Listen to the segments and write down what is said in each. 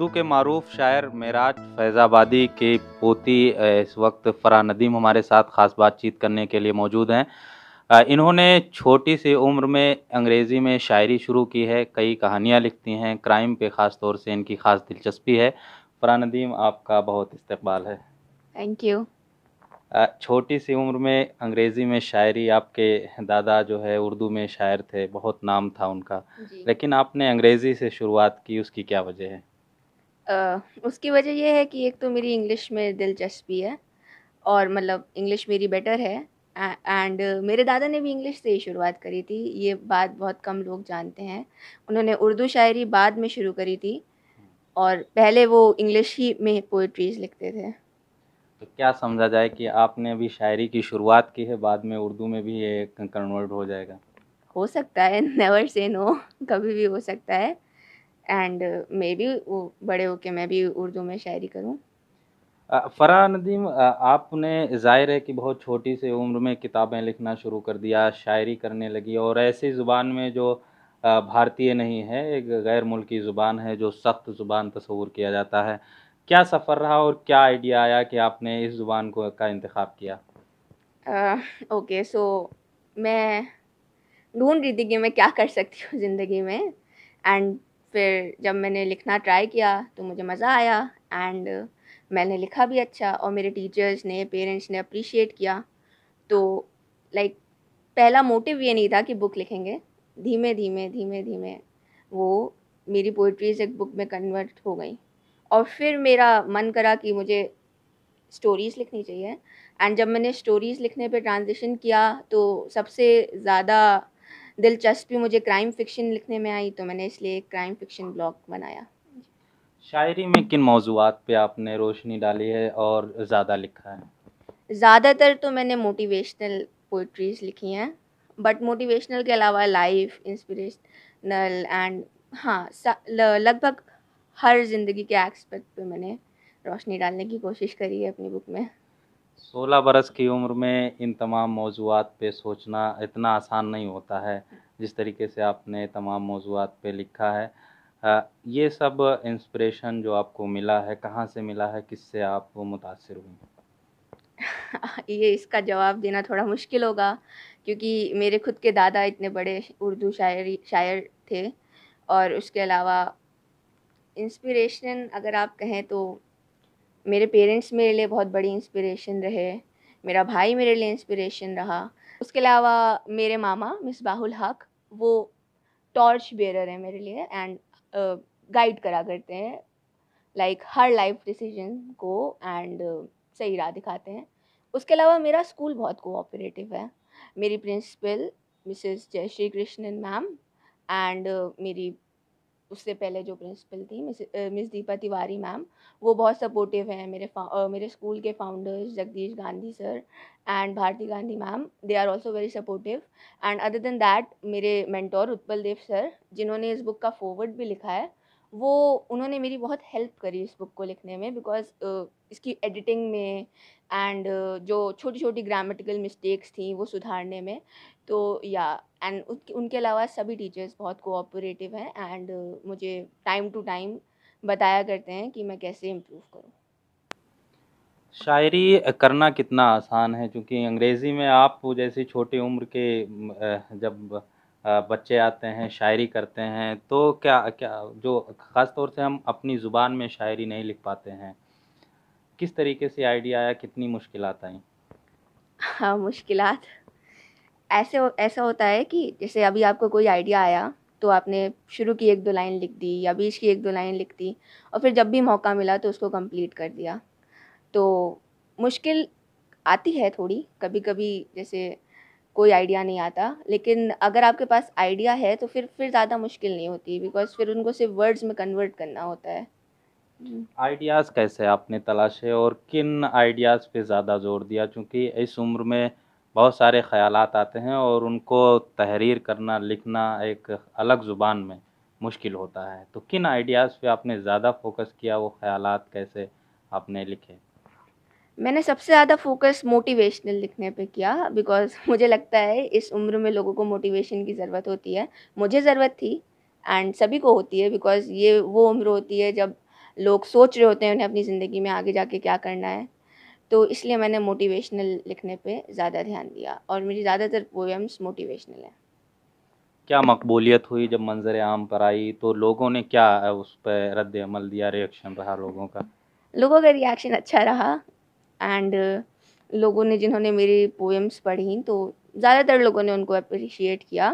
उर्दू के मारूफ शायर मेराज फैज़ाबादी की पोती इस वक्त फ़रहान नदीम हमारे साथ ख़ास बातचीत करने के लिए मौजूद हैं। इन्होंने छोटी सी उम्र में अंग्रेज़ी में शायरी शुरू की है, कई कहानियाँ लिखती हैं, क्राइम पे ख़ास तौर से इनकी ख़ास दिलचस्पी है। फ़रहान नदीम, आपका बहुत इस्तकबाल है। Thank you. छोटी सी उम्र में अंग्रेज़ी में शायरी, आपके दादा जो है उर्दू में शायर थे, बहुत नाम था उनका, जी। लेकिन आपने अंग्रेज़ी से शुरुआत की, उसकी क्या वजह है? उसकी वजह ये है कि एक तो मेरी इंग्लिश में दिलचस्पी है और मतलब इंग्लिश मेरी बेटर है। एंड मेरे दादा ने भी इंग्लिश से ही शुरुआत करी थी, ये बात बहुत कम लोग जानते हैं। उन्होंने उर्दू शायरी बाद में शुरू करी थी और पहले वो इंग्लिश ही में पोएट्रीज़ लिखते थे। तो क्या समझा जाए कि आपने अभी शायरी की शुरुआत की है, बाद में उर्दू में भी ये कन्वर्ट हो जाएगा? हो सकता है, नेवर से नो, कभी भी हो सकता है। एंड मे बी वो बड़े होके मैं भी उर्दू में शायरी करूँ। फरहान नदीम, आपने ज़ाहिर है कि बहुत छोटी सी उम्र में किताबें लिखना शुरू कर दिया, शायरी करने लगी और ऐसी ज़ुबान में जो भारतीय नहीं है, एक गैर मुल्की ज़ुबान है जो सख्त ज़ुबान तस्वुर किया जाता है। क्या सफ़र रहा और क्या आइडिया आया कि आपने इस ज़ुबान को का इंतखाब किया? ओके, सो मैं ढूँढ रही थी कि मैं क्या कर सकती हूँ ज़िंदगी में। एंड फिर जब मैंने लिखना ट्राई किया तो मुझे मज़ा आया। एंड मैंने लिखा भी अच्छा और मेरे टीचर्स ने, पेरेंट्स ने अप्रिशिएट किया। तो लाइक पहला मोटिव ये नहीं था कि बुक लिखेंगे। धीमे धीमे वो मेरी पोइट्रीज़ एक बुक में कन्वर्ट हो गई और फिर मेरा मन करा कि मुझे स्टोरीज़ लिखनी चाहिए। एंड जब मैंने स्टोरीज़ लिखने पे ट्रांज़िशन किया तो सबसे ज़्यादा दिलचस्पी मुझे क्राइम फ़िक्शन लिखने में आई, तो मैंने इसलिए एक क्राइम फ़िक्शन ब्लॉग बनाया। शायरी में किन मौज़ूआत पे आपने रोशनी डाली है और ज़्यादा लिखा है? ज़्यादातर तो मैंने मोटिवेशनल पोएट्रीज़ लिखी हैं, बट मोटिवेशनल के अलावा लाइफ़, इंस्पिरेशनल एंड हाँ, लगभग हर ज़िंदगी के एस्पेक्ट पे मैंने रोशनी डालने की कोशिश करी है अपनी बुक में। 16 बरस की उम्र में इन तमाम मौज़ूआत पे सोचना इतना आसान नहीं होता है, जिस तरीके से आपने तमाम मौज़ूआत पे लिखा है। ये सब इंस्पिरेशन जो आपको मिला है, कहाँ से मिला है, किससे आप मुतासिर हुईं? ये इसका जवाब देना थोड़ा मुश्किल होगा क्योंकि मेरे खुद के दादा इतने बड़े उर्दू शायर थे। और उसके अलावा इंस्पिरेशन अगर आप कहें तो मेरे पेरेंट्स मेरे लिए बहुत बड़ी इंस्पिरेशन रहे, मेरा भाई मेरे लिए इंस्पिरेशन रहा। उसके अलावा मेरे मामा मिसबाहुल हक, वो टॉर्च बेयरर हैं मेरे लिए एंड गाइड करा करते हैं लाइक हर लाइफ डिसीजन को एंड सही राह दिखाते हैं। उसके अलावा मेरा स्कूल बहुत कोऑपरेटिव है। मेरी principal Mrs Jayashree Krishnan ma'am and मेरी उससे पहले जो प्रिंसिपल थी मिस दीपा तिवारी मैम, वो बहुत सपोर्टिव हैं। मेरे स्कूल के founders Jagdish Gandhi sir and Bharti Gandhi ma'am, they are also very supportive. And other than that मेरे मेंटोर उत्पल देव सर, जिन्होंने इस बुक का फॉरवर्ड भी लिखा है, वो उन्होंने मेरी बहुत हेल्प करी इस बुक को लिखने में बिकॉज इसकी एडिटिंग में एंड जो छोटी छोटी ग्रामेटिकल मिस्टेक्स थी वो सुधारने में। तो या एंड उनके अलावा सभी टीचर्स बहुत कोऑपरेटिव हैं एंड मुझे टाइम टू टाइम बताया करते हैं कि मैं कैसे इम्प्रूव करूँ। शायरी करना कितना आसान है? क्योंकि अंग्रेज़ी में आप जैसी छोटी उम्र के जब बच्चे आते हैं, शायरी करते हैं, तो क्या क्या जो ख़ास तौर से हम अपनी ज़ुबान में शायरी नहीं लिख पाते हैं, किस तरीके से आइडिया आया, कितनी मुश्किलात आईं? हाँ, मुश्किलात ऐसा होता है कि जैसे अभी आपको कोई आइडिया आया तो आपने शुरू की 1-2 लाइन लिख दी या बीच की 1-2 लाइन लिख दी और फिर जब भी मौका मिला तो उसको कंप्लीट कर दिया। तो मुश्किल आती है थोड़ी कभी-कभी, जैसे कोई आइडिया नहीं आता, लेकिन अगर आपके पास आइडिया है तो फिर ज़्यादा मुश्किल नहीं होती बिकॉज़ फिर उनको सिर्फ़ वर्ड्स में कन्वर्ट करना होता है। हुँ। आइडियाज़ कैसे आपने तलाशे और किन आइडियाज़ पे ज़्यादा ज़ोर दिया? चूँकि इस उम्र में बहुत सारे ख़यालात आते हैं और उनको तहरीर करना, लिखना एक अलग ज़ुबान में मुश्किल होता है। तो किन आइडियाज़ पे आपने ज़्यादा फ़ोकस किया, वो ख़यालात कैसे आपने लिखे? मैंने सबसे ज़्यादा फ़ोकस मोटिवेशनल लिखने पे किया बिकॉज़ मुझे लगता है इस उम्र में लोगों को मोटिवेशन की ज़रूरत होती है। मुझे ज़रूरत थी एंड सभी को होती है बिकॉज़ ये वो उम्र होती है जब लोग सोच रहे होते हैं उन्हें अपनी ज़िंदगी में आगे जाके क्या करना है। तो इसलिए मैंने मोटिवेशनल लिखने पे ज़्यादा ध्यान दिया और मेरी ज़्यादातर पोएम्स मोटिवेशनल हैं। क्या मकबूलियत हुई जब मंज़र आम पर आई, तो लोगों ने क्या उस पे रद्द अमल दिया, रिएक्शन रहा लोगों का? लोगों का रिएक्शन अच्छा रहा एंड लोगों ने जिन्होंने मेरी पोएम्स पढ़ी तो ज़्यादातर लोगों ने उनको एप्रिशिएट किया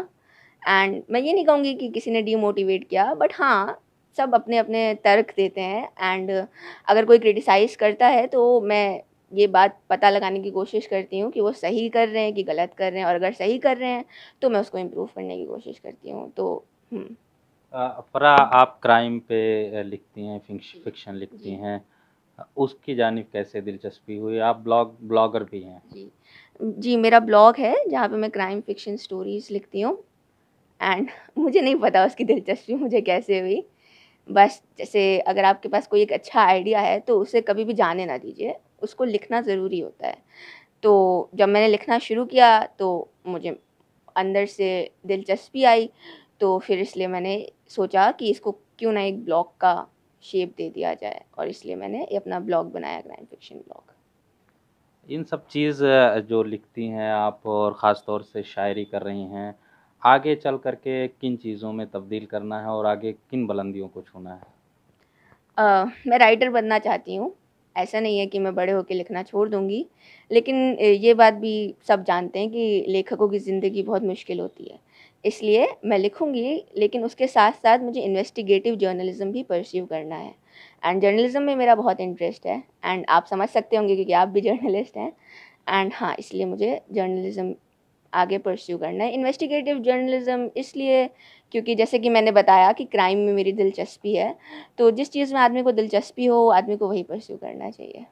एंड मैं ये नहीं कहूँगी कि किसी ने डीमोटिवेट किया, बट हाँ, सब अपने-अपने तर्क देते हैं एंड अगर कोई क्रिटिसाइज़ करता है तो मैं ये बात पता लगाने की कोशिश करती हूँ कि वो सही कर रहे हैं कि गलत कर रहे हैं, और अगर सही कर रहे हैं तो मैं उसको इम्प्रूव करने की कोशिश करती हूँ। तो हुँ, फ़रा, आप क्राइम पे लिखती हैं, फ़िक्शन लिखती जी, हैं। उसकी जानिब कैसे दिलचस्पी हुई? आप ब्लॉगर भी हैं। जी। जी, मेरा ब्लॉग है जहाँ पे मैं क्राइम फ़िक्शन स्टोरीज़ लिखती हूँ एंड मुझे नहीं पता उसकी दिलचस्पी मुझे कैसे हुई। बस जैसे अगर आपके पास कोई एक अच्छा आइडिया है तो उसे कभी भी जाने ना दीजिए, उसको लिखना ज़रूरी होता है। तो जब मैंने लिखना शुरू किया तो मुझे अंदर से दिलचस्पी आई, तो फिर इसलिए मैंने सोचा कि इसको क्यों ना एक ब्लॉग का शेप दे दिया जाए, और इसलिए मैंने ये अपना ब्लॉग बनाया, क्राइम फ़िक्शन ब्लॉग। इन सब चीज़ जो लिखती हैं आप और ख़ास तौर से शायरी कर रही हैं, आगे चल कर के किन चीज़ों में तब्दील करना है और आगे किन बुलंदियों को छूना है? मैं राइटर बनना चाहती हूँ। ऐसा नहीं है कि मैं बड़े होके लिखना छोड़ दूँगी, लेकिन ये बात भी सब जानते हैं कि लेखकों की ज़िंदगी बहुत मुश्किल होती है। इसलिए मैं लिखूँगी, लेकिन उसके साथ-साथ मुझे इन्वेस्टिगेटिव जर्नलिज़्म भी परस्यू करना है एंड जर्नलिज़्म में मेरा बहुत इंटरेस्ट है एंड आप समझ सकते होंगे क्योंकि आप भी जर्नलिस्ट हैं एंड हाँ, इसलिए मुझे जर्नलिज़्म आगे परस्यू करना है। इन्वेस्टिगेटिव जर्नलिज़्म इसलिए क्योंकि जैसे कि मैंने बताया कि क्राइम में मेरी दिलचस्पी है, तो जिस चीज़ में आदमी को दिलचस्पी हो, आदमी को वही परस्यू करना चाहिए।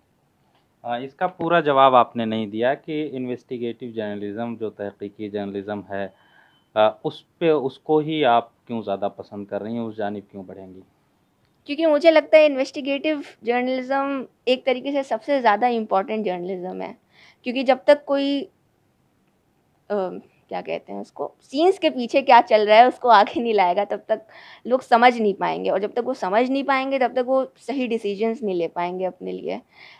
इसका पूरा जवाब आपने नहीं दिया कि इन्वेस्टिगेटिव जर्नलिज़्म जो तहकीकी जर्नलिज़्म है, उस पे उसको ही आप क्यों ज़्यादा पसंद कर रही हैं, उस जानिब क्यों बढ़ेंगी? क्योंकि मुझे लगता है इन्वेस्टिगेटिव जर्नलिज़्म एक तरीके से सबसे ज़्यादा इम्पोर्टेंट जर्नलिज़्म है। क्योंकि जब तक कोई अ, क्या कहते हैं उसको, सीन्स के पीछे क्या चल रहा है उसको आगे नहीं लाएगा, तब तक लोग समझ नहीं पाएँगे, और जब तक वो समझ नहीं पाएँगे तब तक वो सही डिसीजंस नहीं ले पाएँगे अपने लिए।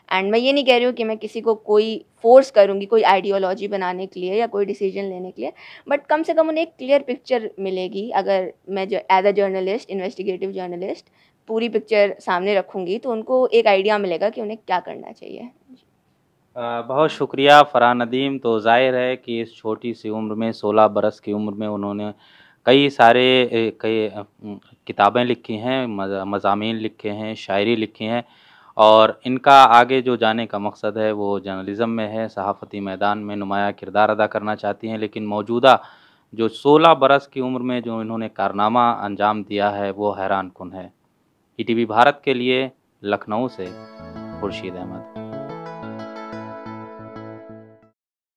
एंड मैं ये नहीं कह रही हूँ कि मैं किसी को कोई फ़ोर्स करूँगी कोई आइडियोलॉजी बनाने के लिए या कोई डिसीजन लेने के लिए, बट कम से कम उन्हें एक क्लियर पिक्चर मिलेगी अगर मैं जो as a journalist, investigative journalist पूरी पिक्चर सामने रखूँगी तो उनको एक आइडिया मिलेगा कि उन्हें क्या करना चाहिए। बहुत शुक्रिया फ़रहान नदीम। तो ज़ाहिर है कि इस छोटी-सी उम्र में 16 बरस की उम्र में उन्होंने कई सारे किताबें लिखी हैं, मज़ामीन लिखे हैं, शायरी लिखी हैं और इनका आगे जो जाने का मकसद है वो जर्नलिज़्म में है, सहाफ़ती मैदान में नुमायाँ किरदार अदा करना चाहती हैं। लेकिन मौजूदा जो 16 बरस की उम्र में जो इन्होंने कारनामा अंजाम दिया है वो हैरानकुन है। ईटीवी भारत के लिए लखनऊ से खुर्शीद अहमद।